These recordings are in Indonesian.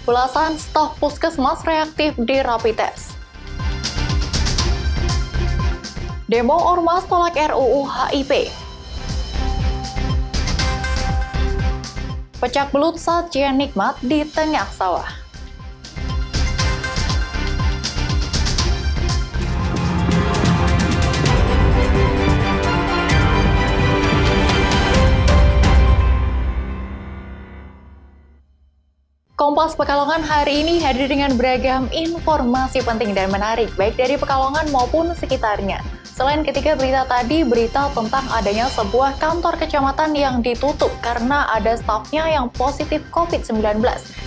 Belasan staf puskesmas reaktif di rapid test. Demo ormas tolak RUU HIP. Pecak belut sajian nikmat di tengah sawah. Kompas Pekalongan hari ini hadir dengan beragam informasi penting dan menarik, baik dari Pekalongan maupun sekitarnya. Selain ketiga berita tadi, berita tentang adanya sebuah kantor kecamatan yang ditutup karena ada stafnya yang positif COVID-19.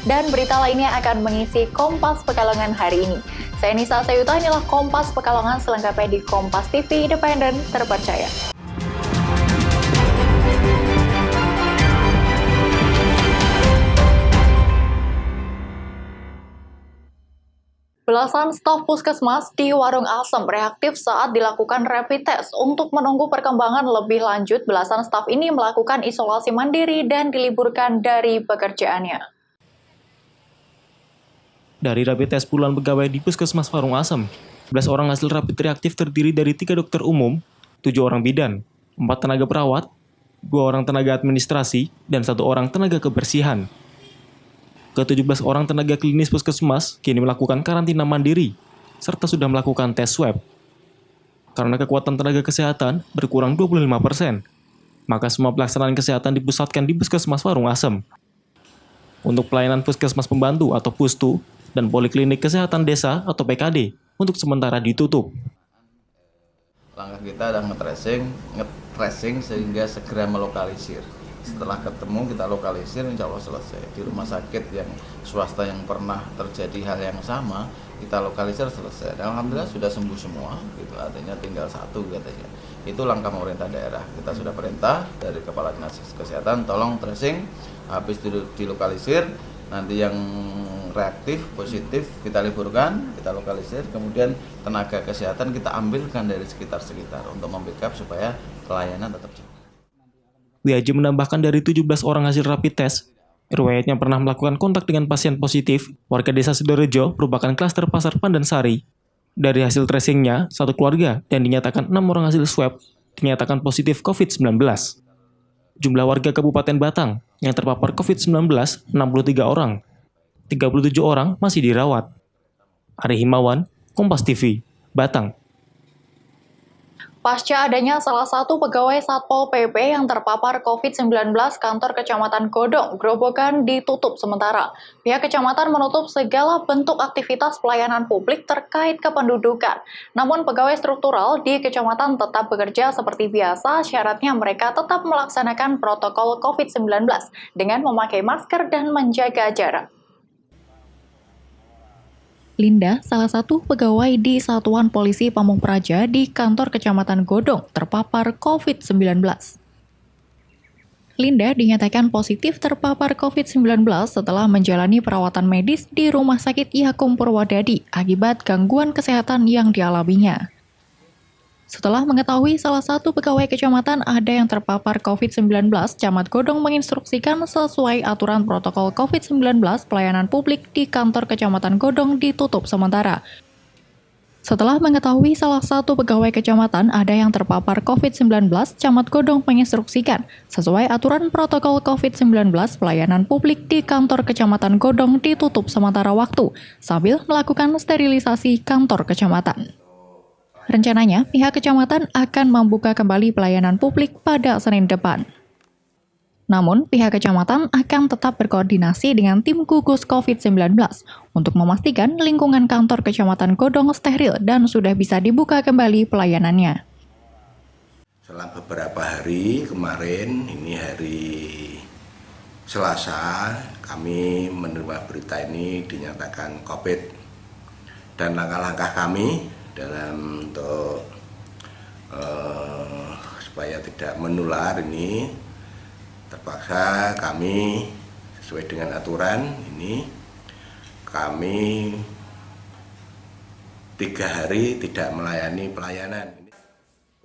Dan berita lainnya akan mengisi Kompas Pekalongan hari ini. Saya Nisa Sayuta, inilah Kompas Pekalongan selengkapnya di Kompas TV Independen Terpercaya. Belasan staf puskesmas di Warung Asem reaktif saat dilakukan rapid test. Untuk menunggu perkembangan lebih lanjut, belasan staf ini melakukan isolasi mandiri dan diliburkan dari pekerjaannya. Dari rapid test puluhan pegawai di Puskesmas Warung Asem, 11 orang hasil rapid reaktif terdiri dari 3 dokter umum, 7 orang bidan, 4 tenaga perawat, 2 orang tenaga administrasi, dan 1 orang tenaga kebersihan. Ke-17 orang tenaga klinis puskesmas kini melakukan karantina mandiri, serta sudah melakukan tes swab. Karena kekuatan tenaga kesehatan berkurang 25%, maka semua pelaksanaan kesehatan dipusatkan di Puskesmas Warung Asem. Untuk pelayanan Puskesmas Pembantu atau Pustu, dan Poliklinik Kesehatan Desa atau PKD untuk sementara ditutup. Langkah kita adalah nge-tracing sehingga segera melokalisir. Setelah ketemu kita lokalisir, insya Allah selesai. Di rumah sakit yang swasta yang pernah terjadi hal yang sama, kita lokalisir selesai. Dan alhamdulillah sudah sembuh semua, gitu. Artinya tinggal 1 katanya. Itu langkah pemerintah daerah. Kita sudah perintah dari Kepala Dinas Kesehatan, tolong tracing, habis dilokalisir, nanti yang reaktif, positif kita liburkan, kita lokalisir, kemudian tenaga kesehatan kita ambilkan dari sekitar-sekitar untuk membackup supaya pelayanan tetap jalan. WAJ menambahkan dari 17 orang hasil rapid test, riwayatnya pernah melakukan kontak dengan pasien positif, warga desa Sidorejo merupakan klaster Pasar Pandansari. Dari hasil tracingnya, 1 keluarga dan dinyatakan 6 orang hasil swab dinyatakan positif COVID-19. Jumlah warga Kabupaten Batang yang terpapar COVID-19, 63 orang. 37 orang masih dirawat. Ari Himawan, Kompas TV, Batang. Pasca adanya salah satu pegawai Satpol PP yang terpapar COVID-19, kantor Kecamatan Godong, Grobogan ditutup sementara. Pihak kecamatan menutup segala bentuk aktivitas pelayanan publik terkait kependudukan. Namun pegawai struktural di kecamatan tetap bekerja seperti biasa, syaratnya mereka tetap melaksanakan protokol COVID-19 dengan memakai masker dan menjaga jarak. Linda, salah satu pegawai di Satuan Polisi Pamung Praja di kantor Kecamatan Godong, terpapar COVID-19. Linda dinyatakan positif terpapar COVID-19 setelah menjalani perawatan medis di Rumah Sakit Yakum Purwodadi akibat gangguan kesehatan yang dialaminya. Setelah mengetahui salah satu pegawai kecamatan ada yang terpapar COVID-19, Camat Godong menginstruksikan sesuai aturan protokol COVID-19 pelayanan publik di kantor Kecamatan Godong ditutup sementara. Setelah mengetahui salah satu pegawai kecamatan ada yang terpapar COVID-19, Camat Godong menginstruksikan sesuai aturan protokol COVID-19 pelayanan publik di kantor Kecamatan Godong ditutup sementara waktu sambil melakukan sterilisasi kantor kecamatan. Rencananya, pihak kecamatan akan membuka kembali pelayanan publik pada Senin depan. Namun, pihak kecamatan akan tetap berkoordinasi dengan tim gugus COVID-19 untuk memastikan lingkungan kantor Kecamatan Godong steril dan sudah bisa dibuka kembali pelayanannya. Setelah beberapa hari kemarin, ini hari Selasa, kami menerima berita ini dinyatakan COVID. Dan langkah-langkah kami dalam untuk supaya tidak menular ini, terpaksa kami sesuai dengan aturan ini kami 3 hari tidak melayani pelayanan.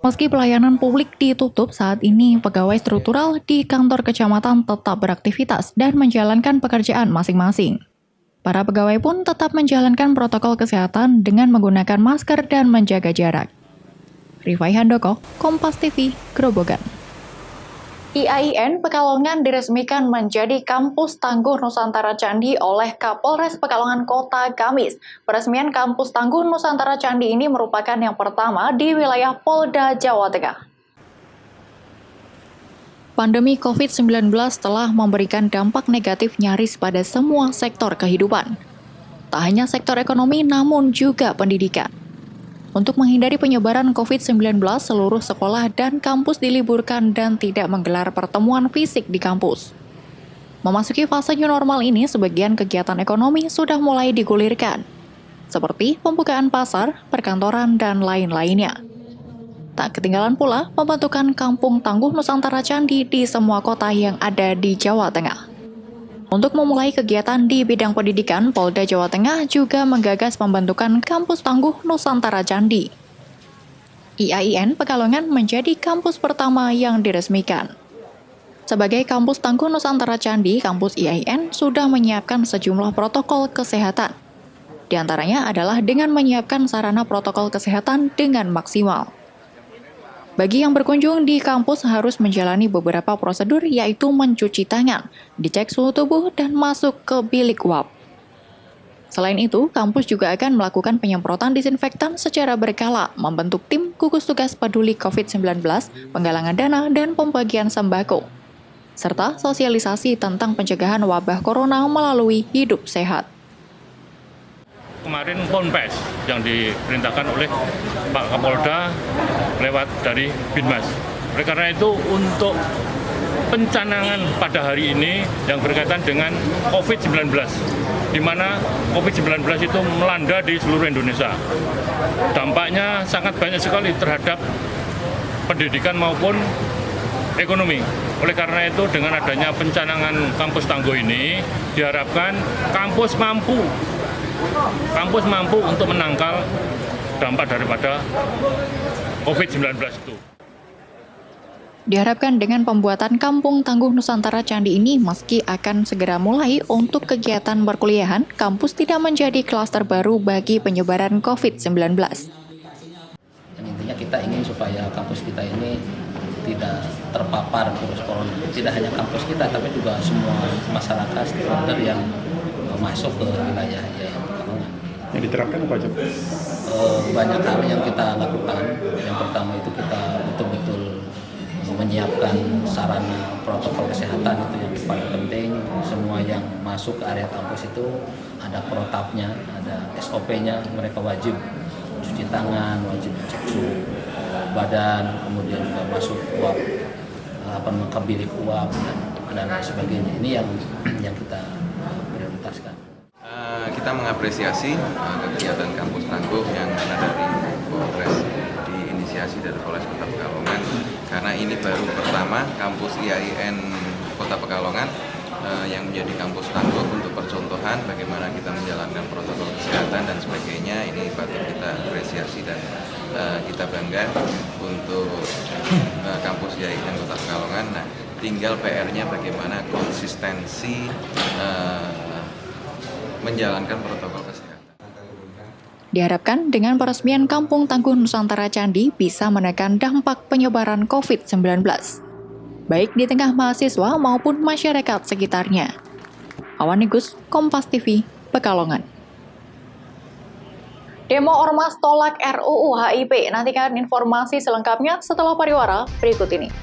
Meski pelayanan publik ditutup saat ini, pegawai struktural di kantor kecamatan tetap beraktivitas dan menjalankan pekerjaan masing-masing. Para pegawai pun tetap menjalankan protokol kesehatan dengan menggunakan masker dan menjaga jarak. Rifai Handoko, Kompas TV, Grobogan. IAIN Pekalongan diresmikan menjadi kampus tangguh Nusantara Candi oleh Kapolres Pekalongan Kota Kamis. Peresmian kampus tangguh Nusantara Candi ini merupakan yang pertama di wilayah Polda Jawa Tengah. Pandemi COVID-19 telah memberikan dampak negatif nyaris pada semua sektor kehidupan. Tak hanya sektor ekonomi, namun juga pendidikan. Untuk menghindari penyebaran COVID-19, seluruh sekolah dan kampus diliburkan dan tidak menggelar pertemuan fisik di kampus. Memasuki fase new normal ini, sebagian kegiatan ekonomi sudah mulai digulirkan, seperti pembukaan pasar, perkantoran, dan lain-lainnya. Tak ketinggalan pula pembentukan Kampung Tangguh Nusantara Candi di semua kota yang ada di Jawa Tengah. Untuk memulai kegiatan di bidang pendidikan, Polda Jawa Tengah juga menggagas pembentukan Kampus Tangguh Nusantara Candi. IAIN Pekalongan menjadi kampus pertama yang diresmikan. Sebagai Kampus Tangguh Nusantara Candi, kampus IAIN sudah menyiapkan sejumlah protokol kesehatan. Di antaranya adalah dengan menyiapkan sarana protokol kesehatan dengan maksimal. Bagi yang berkunjung di kampus harus menjalani beberapa prosedur yaitu mencuci tangan, dicek suhu tubuh, dan masuk ke bilik uap. Selain itu, kampus juga akan melakukan penyemprotan disinfektan secara berkala, membentuk tim gugus tugas peduli COVID-19, penggalangan dana, dan pembagian sembako, serta sosialisasi tentang pencegahan wabah corona melalui hidup sehat. Kemarin Ponpes yang diperintahkan oleh Pak Kapolda lewat dari Binmas. Oleh karena itu untuk pencanangan pada hari ini yang berkaitan dengan COVID-19, di mana COVID-19 itu melanda di seluruh Indonesia. Dampaknya sangat banyak sekali terhadap pendidikan maupun ekonomi. Oleh karena itu dengan adanya pencanangan kampus tangguh ini diharapkan kampus mampu untuk menangkal dampak daripada COVID-19 itu. Diharapkan dengan pembuatan Kampung Tangguh Nusantara Candi ini, meski akan segera mulai untuk kegiatan perkuliahan, kampus tidak menjadi klaster baru bagi penyebaran COVID-19. Dan intinya kita ingin supaya kampus kita ini tidak terpapar virus corona. Tidak hanya kampus kita, tapi juga semua masyarakat stakeholder yang masuk ke wilayah Pekalongan. Yang diterapkan apa aja? Banyak hal yang kita lakukan. Yang pertama itu kita betul-betul menyiapkan sarana protokol kesehatan, itu yang paling penting. Semua yang masuk ke area kampus itu ada protapnya, ada SOP-nya. Mereka wajib cuci tangan, wajib cek suhu badan, kemudian juga masuk uap, ke bilik uap dan lain sebagainya. Ini yang kita prioritaskan. Kita mengapresiasi kegiatan kampus tangguh yang mana dari Polres, diinisiasi dari Polres Kota Pekalongan, karena ini baru pertama kampus IAIN Kota Pekalongan yang menjadi kampus tangguh untuk percontohan bagaimana kita menjalankan protokol kesehatan dan sebagainya. Ini patut kita apresiasi dan kita bangga untuk kampus IAIN Kota Pekalongan. Nah, tinggal PR-nya bagaimana konsistensi menjalankan protokol kesehatan. Diharapkan dengan peresmian Kampung Tangguh Nusantara Candi bisa menekan dampak penyebaran COVID-19, baik di tengah mahasiswa maupun masyarakat sekitarnya. Awan Nigus, Kompas TV, Pekalongan. Demo Ormas tolak RUU HIP. Nantikan informasi selengkapnya setelah pariwara berikut ini.